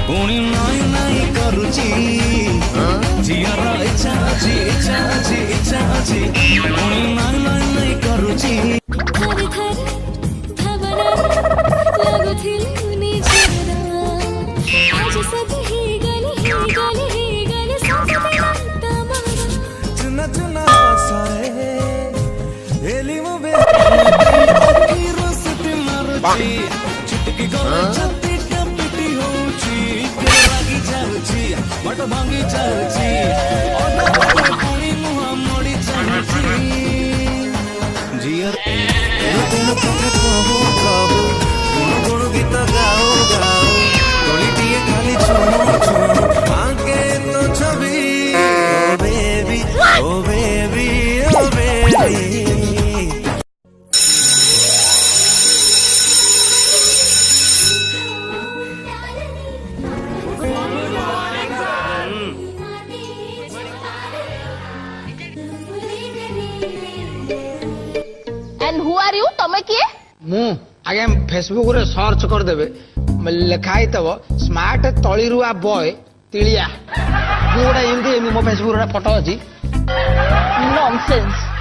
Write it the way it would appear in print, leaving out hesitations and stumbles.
पुणी नाई नाई करुची झियर इच्छा अछि इच्छा अछि इच्छा अछि पुणी नाई नाई नाई करुची चुना चुना सारे एली मो बे रोसते मारुची चुटकी गोरे छत्ती पिटी होउची लागी जाउची मट भांगी जाउची पुणी मुहा मोड़ी जाउची जियर तुम कथे कहू कहू गुण गीत गाओ गाओ तोली दिए खाली छुमो छुमो आगे तो छवि oh baby oh baby oh baby And who are you? तमे किए? मु आगे फेसबुक रे सर्च कर देबे लिखाई तब स्मार्ट तळीरुआ बॉय तिलिया गोडा एमदी मो फेसबुक रे फोटो अछि Nonsense.